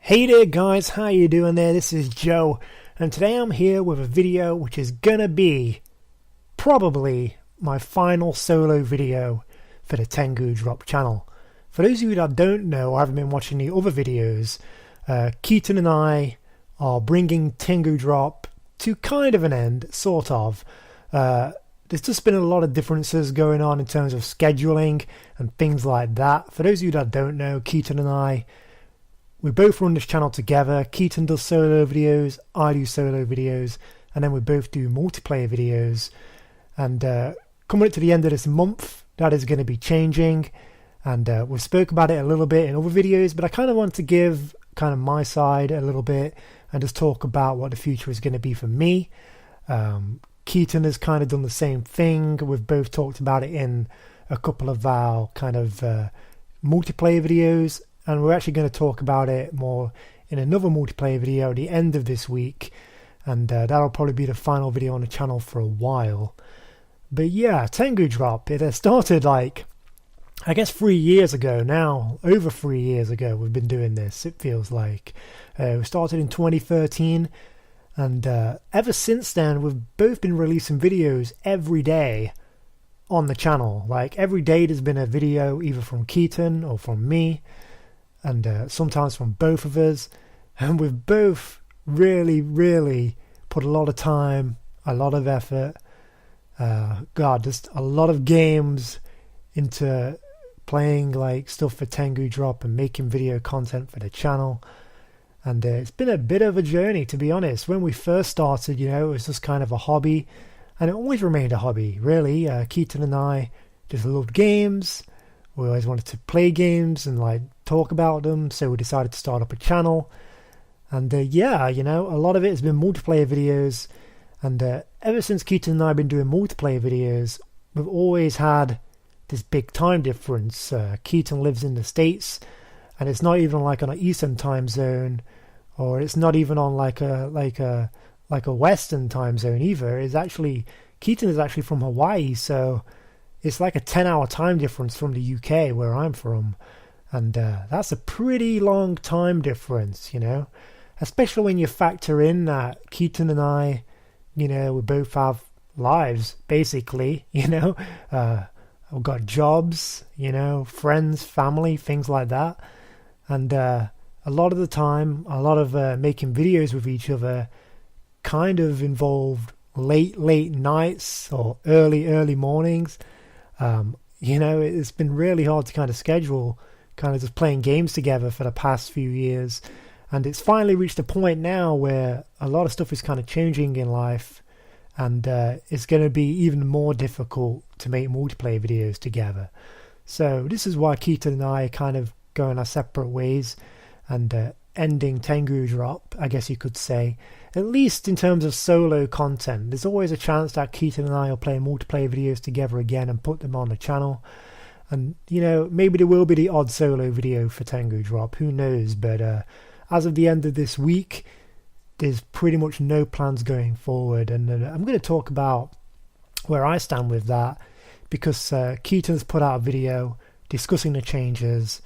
Hey there guys, how you doing there? This is Joe, and today I'm here with a video which is gonna be probably my final solo video for the Tengu Drop channel. For those of you that don't know or haven't been watching the other videos, Keaton and I are bringing Tengu Drop to kind of an end, sort of. There's just been a lot of differences going on in terms of scheduling and things like that. For those of you that don't know, Keaton and I, we both run this channel together. Keaton does solo videos, I do solo videos, and then we both do multiplayer videos. And coming up to the end of this month, that is going to be changing. And we spoke about it a little bit in other videos, but I kind of want to give kind of my side a little bit and just talk about what the future is going to be for me. Keaton has kind of done the same thing. We've both talked about it in a couple of our kind of multiplayer videos. And we're actually going to talk about it more in another multiplayer video at the end of this week. And that'll probably be the final video on the channel for a while. But yeah, Tengu Drop, it started like, I guess 3 years ago now. Over 3 years ago we've been doing this, it feels like. We started in 2013. And ever since then, we've both been releasing videos every day on the channel. Like every day there's been a video either from Keaton or from me. And sometimes from both of us, and we've both really put a lot of time, a lot of effort, just a lot of games into playing like stuff for Tengu Drop and making video content for the channel. And it's been a bit of a journey, to be honest. When we first started, you know, it was just kind of a hobby, and it always remained a hobby, really. Keaton and I just loved games. We always wanted to play games and like talk about them, so we decided to start up a channel. And yeah, you know, a lot of it has been multiplayer videos. And ever since Keaton and I have been doing multiplayer videos, we've always had this big time difference. Keaton lives in the States, and it's not even like on an Eastern time zone, or it's not even on like a Western time zone either. It's actually, Keaton is actually from Hawaii, so it's like a 10-hour time difference from the UK where I'm from. And that's a pretty long time difference, you know, especially when you factor in that Keaton and I, you know, we both have lives, basically, you know. We've got jobs, you know, friends, family, things like that. And a lot of the time, a lot of making videos with each other kind of involved late nights or early mornings. You know, it's been really hard to kind of schedule kind of just playing games together for the past few years. And it's finally reached a point now where a lot of stuff is kind of changing in life, and it's going to be even more difficult to make multiplayer videos together. So this is why Keaton and I are kind of going our separate ways and ending Tengu Drop, I guess you could say, at least in terms of solo content. There's always a chance that Keaton and I will play multiplayer videos together again and put them on the channel. And, you know, maybe there will be the odd solo video for Tengu Drop, who knows. But as of the end of this week, there's pretty much no plans going forward. And I'm going to talk about where I stand with that, because Keaton's put out a video discussing the changes,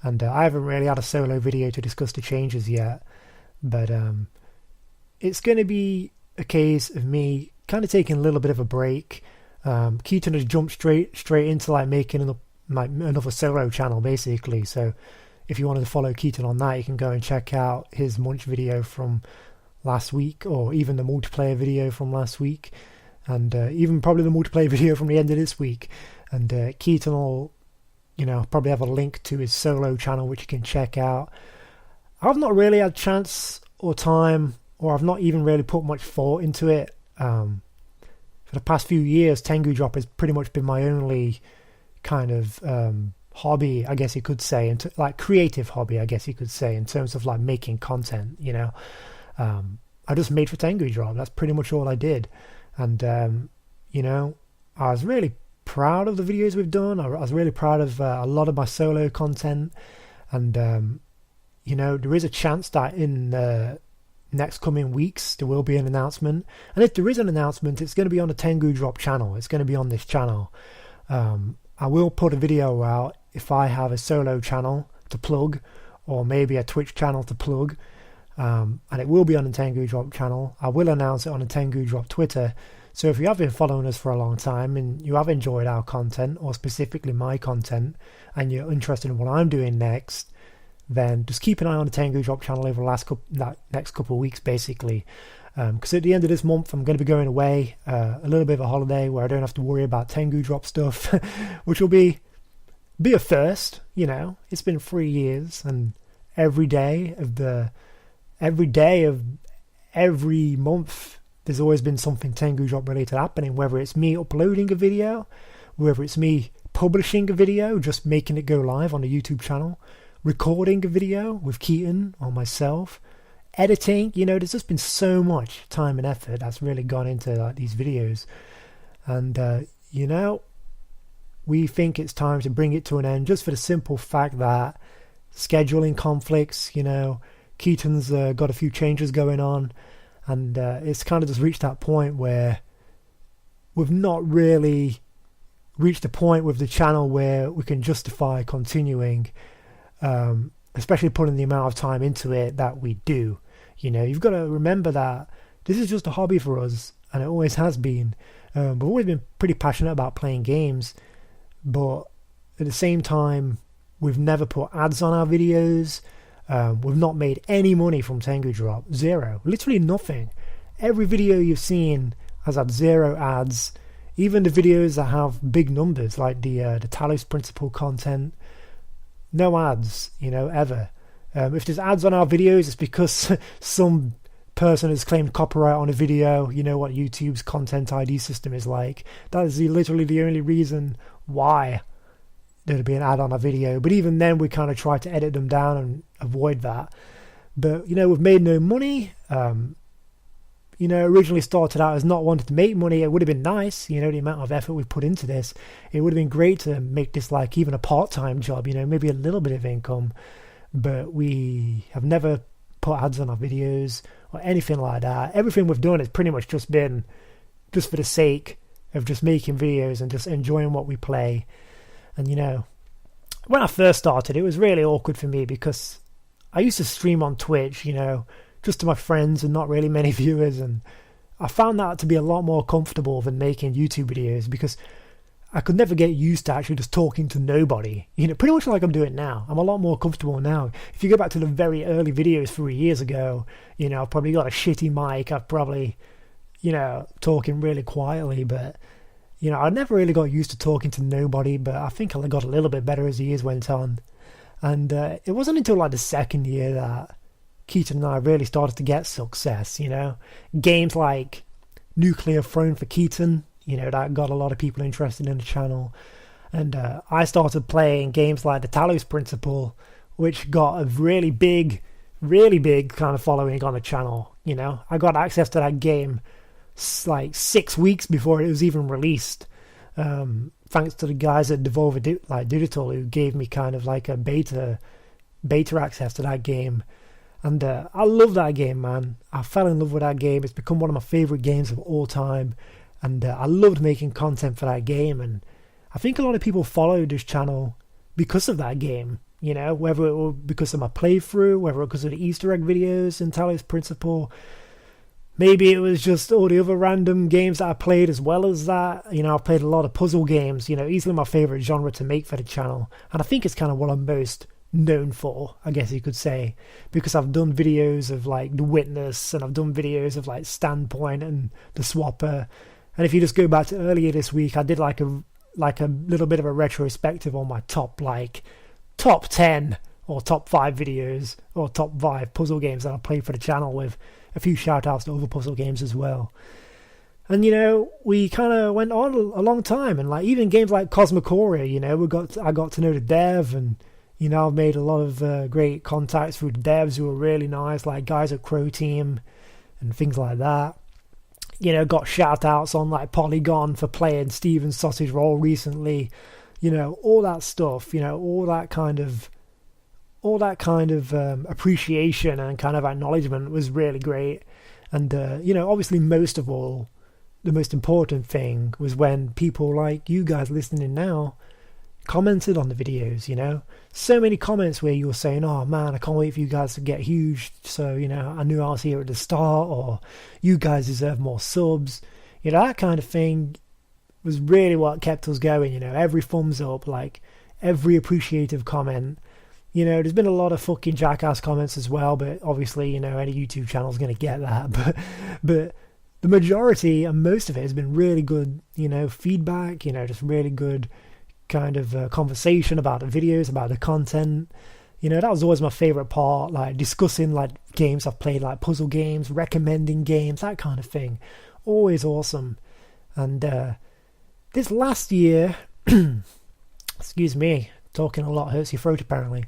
and I haven't really had a solo video to discuss the changes yet. But it's going to be a case of me kind of taking a little bit of a break. Keaton has jumped straight into like making another solo channel, basically. So if you wanted to follow Keaton on that, you can go and check out his Munch video from last week, or even the multiplayer video from last week, and even probably the multiplayer video from the end of this week. And Keaton will, you know, probably have a link to his solo channel which you can check out. I've not really had chance or time, or I've not even really put much thought into it. For the past few years, Tengu Drop has pretty much been my only kind of hobby, I guess you could say, like creative hobby, I guess you could say, in terms of like making content, you know. I just made for Tengu Drop. That's pretty much all I did. And you know, I was really proud of the videos we've done. I was really proud of a lot of my solo content. And you know, there is a chance that in the next coming weeks there will be an announcement. And if there is an announcement, it's going to be on the Tengu Drop channel. It's going to be on this channel. I will put a video out if I have a solo channel to plug, or maybe a Twitch channel to plug. And it will be on the Tengu Drop channel. I will announce it on the Tengu Drop Twitter. So if you have been following us for a long time and you have enjoyed our content, or specifically my content, and you're interested in what I'm doing next, then just keep an eye on the Tengu Drop channel over the next couple of weeks, basically. Because at the end of this month, I'm going to be going away, a little bit of a holiday where I don't have to worry about Tengu Drop stuff, which will be a first. You know, it's been 3 years, and every day of every month, there's always been something Tengu Drop related happening, whether it's me uploading a video, whether it's me publishing a video, just making it go live on the YouTube channel, recording a video with Keaton or myself, editing. You know, there's just been so much time and effort that's really gone into like these videos. And, you know, we think it's time to bring it to an end, just for the simple fact that scheduling conflicts, you know, Keaton's got a few changes going on, and it's kind of just reached that point where we've not really reached a point with the channel where we can justify continuing, especially putting the amount of time into it that we do. You know, you've got to remember that this is just a hobby for us, and it always has been. We've always been pretty passionate about playing games, but at the same time, we've never put ads on our videos. We've not made any money from Tengu Drop. Zero. Literally nothing. Every video you've seen has had 0 ads. Even the videos that have big numbers, like the Talos Principle content, no ads, you know, ever. If there's ads on our videos, it's because some person has claimed copyright on a video. You know what YouTube's content ID system is like. That is literally the only reason why there'd be an ad on a video. But even then, we kind of try to edit them down and avoid that. But, you know, we've made no money. You know, originally started out as not wanting to make money. It would have been nice, you know, the amount of effort we put into this. It would have been great to make this like even a part-time job, you know, maybe a little bit of income. But we have never put ads on our videos or anything like that. Everything we've done has pretty much just been just for the sake of just making videos and just enjoying what we play. And, you know, when I first started, it was really awkward for me because I used to stream on Twitch, you know, just to my friends and not really many viewers. And I found that to be a lot more comfortable than making YouTube videos, because I could never get used to actually just talking to nobody, you know, pretty much like I'm doing now. I'm a lot more comfortable now. If you go back to the very early videos 3 years ago, you know, I've probably got a shitty mic. I've probably, you know, talking really quietly, but, you know, I never really got used to talking to nobody, but I think I got a little bit better as the years went on. And it wasn't until like the second year that Keaton and I really started to get success, you know. Games like Nuclear Throne for Keaton, you know, that got a lot of people interested in the channel. And I started playing games like the Talos Principle, which got a really big kind of following on the channel, you know. I got access to that game like 6 weeks before it was even released, thanks to the guys at Devolver Digital, who gave me kind of like a beta access to that game. And I love that game, man. I fell in love with that game. It's become one of my favorite games of all time, and I loved making content for that game. And I think a lot of people followed this channel because of that game, you know, whether it was because of my playthrough, whether it was because of the Easter egg videos in Talos Principle. Maybe it was just all the other random games that I played as well as that. You know, I've played a lot of puzzle games, you know, easily my favourite genre to make for the channel. And I think it's kind of what I'm most known for, I guess you could say, because I've done videos of like The Witness, and I've done videos of like Standpoint and The Swapper. And if you just go back to earlier this week, I did like a little bit of a retrospective on my top 10 or top 5 videos or top 5 puzzle games that I played for the channel, with a few shout outs to other puzzle games as well. And, you know, we kind of went on a long time, and like even games like Cosmocoria, you know, I got to know the dev, and, you know, I've made a lot of great contacts with devs who are really nice, like guys at Crow Team and things like that. You know, got shout outs on like Polygon for playing Steven's Sausage Roll recently. You know, all that stuff, you know, all that kind of appreciation and kind of acknowledgement was really great. And, you know, obviously most of all, the most important thing was when people like you guys listening now commented on the videos, you know. So many comments where you were saying, oh man, I can't wait for you guys to get huge, so, you know, I knew I was here at the start, or you guys deserve more subs. You know, that kind of thing was really what kept us going, you know. Every thumbs up, like, every appreciative comment. You know, there's been a lot of fucking jackass comments as well, but obviously, you know, any YouTube channel is going to get that. But the majority and most of it has been really good, you know, feedback, you know, just really good kind of conversation about the videos, about the content. You know, that was always my favorite part, like discussing like games I've played, like puzzle games, recommending games, that kind of thing. Always awesome. And this last year, excuse me, talking a lot hurts your throat apparently.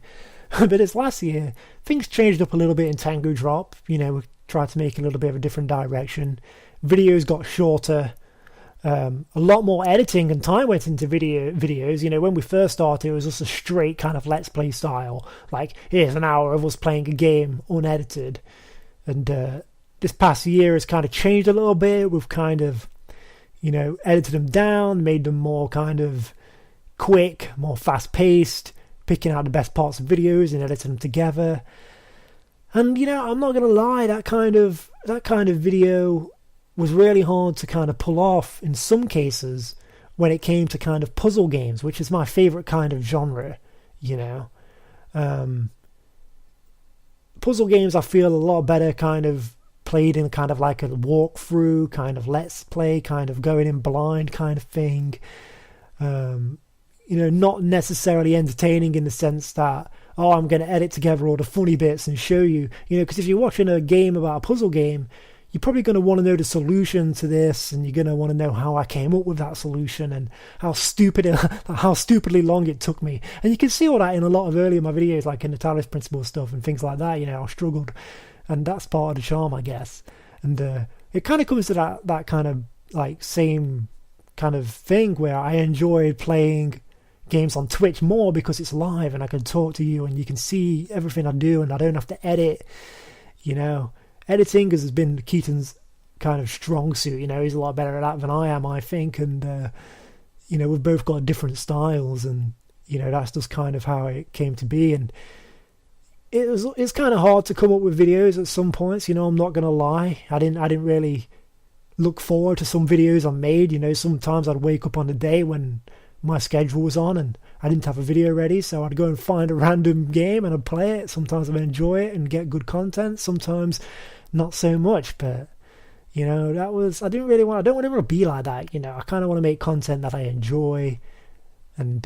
But this last year, things changed up a little bit in Tengu Drop. You know, we tried to make a little bit of a different direction. Videos got shorter. A lot more editing and time went into videos. You know, when we first started, it was just a straight kind of let's play style. Like, here's an hour of us playing a game unedited. And this past year has kind of changed a little bit. We've kind of, you know, edited them down, made them more kind of quick, more fast-paced, picking out the best parts of videos and editing them together. And, you know, I'm not going to lie, that kind of video was really hard to kind of pull off in some cases when it came to kind of puzzle games, which is my favorite kind of genre, you know. Puzzle games I feel a lot better kind of played in kind of like a walkthrough, kind of let's play, kind of going in blind kind of thing. You know, not necessarily entertaining in the sense that, oh, I'm going to edit together all the funny bits and show you, you know, because if you're watching a game about a puzzle game, you're probably going to want to know the solution to this, and you're going to want to know how I came up with that solution and how stupidly long it took me. And you can see all that in a lot of earlier of my videos, like in the Talos Principle stuff and things like that. You know, I struggled, and that's part of the charm, I guess. And it kind of comes to that kind of like same kind of thing where I enjoy playing games on Twitch more because it's live and I can talk to you and you can see everything I do and I don't have to edit. You know, editing has been Keaton's kind of strong suit. You know, he's a lot better at that than I am, I think. And you know, we've both got different styles, and you know, that's just kind of how it came to be. And it's kind of hard to come up with videos at some points. You know, I'm not gonna lie, I didn't really look forward to some videos I made. You know, sometimes I'd wake up on the day when my schedule was on and I didn't have a video ready, so I'd go and find a random game and I'd play it. Sometimes I'd enjoy it and get good content, sometimes not so much. But you know, I don't really want to be like that. You know, I kind of want to make content that I enjoy and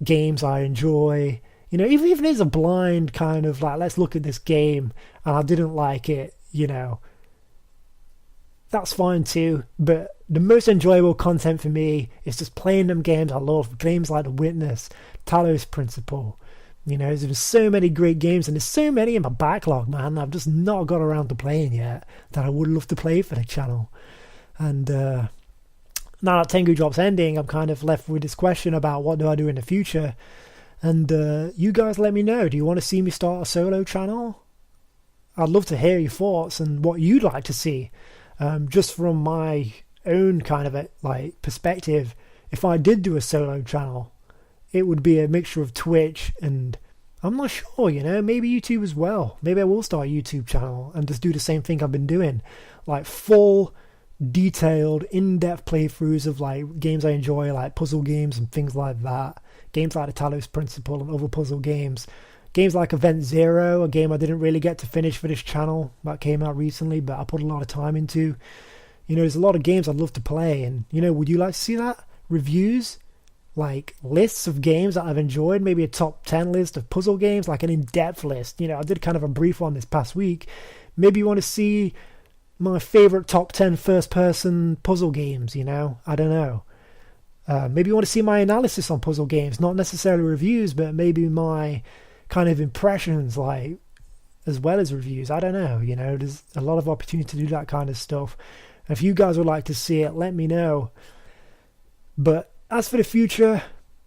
games I enjoy. You know, even if it's a blind kind of like, let's look at this game and I didn't like it, you know, that's fine too. But the most enjoyable content for me is just playing them games I love. Games like The Witness, Talos Principle. You know, there's so many great games, and there's so many in my backlog, man, I've just not got around to playing yet that I would love to play for the channel. And now that Tengu Drop's ending, I'm kind of left with this question about what do I do in the future. And you guys let me know. Do you want to see me start a solo channel? I'd love to hear your thoughts and what you'd like to see. Just from my own kind of like perspective, if I did do a solo channel, it would be a mixture of Twitch and I'm not sure, you know, maybe YouTube as well. Maybe I will start a YouTube channel and just do the same thing I've been doing, like full detailed in-depth playthroughs of like games I enjoy, like puzzle games and things like that, games like the Talos Principle and other puzzle games. Games like Event Zero, a game I didn't really get to finish for this channel that came out recently, but I put a lot of time into. You know, there's a lot of games I'd love to play, and, you know, would you like to see that? Reviews? Like, lists of games that I've enjoyed, maybe a top 10 list of puzzle games, like an in-depth list. You know, I did kind of a brief one this past week. Maybe you want to see my favorite top 10 first-person puzzle games, you know? I don't know. Maybe you want to see my analysis on puzzle games, not necessarily reviews, but maybe my kind of impressions, like, as well as reviews. I don't know, you know, there's a lot of opportunity to do that kind of stuff. If you guys would like to see it, let me know. But as for the future,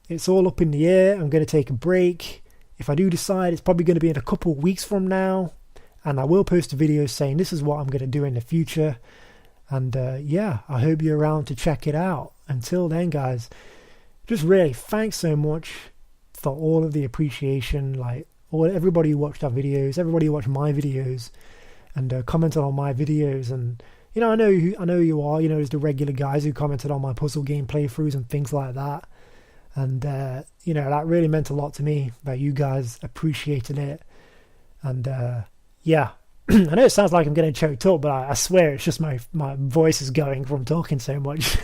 it's all up in the air. I'm going to take a break. If I do decide, it's probably going to be in a couple of weeks from now, and I will post a video saying this is what I'm going to do in the future. And yeah, I hope you're around to check it out. Until then, guys, just really thanks so much for all of the appreciation, like everybody who watched our videos, everybody who watched my videos and commented on my videos. And I know who you are. There's the regular guys who commented on my puzzle game playthroughs and things like that. And that really meant a lot to me, that you guys appreciated it. And yeah, I know it sounds like I'm getting choked up, but I swear it's just my voice is going from talking so much.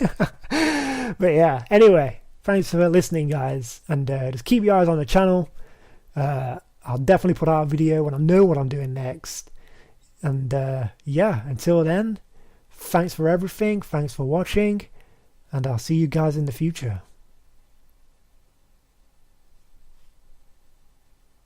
But yeah, anyway, thanks for listening, guys, and just keep your eyes on the channel. I'll definitely put out a video when I know what I'm doing next. And yeah, until then, thanks for everything, thanks for watching, and I'll see you guys in the future.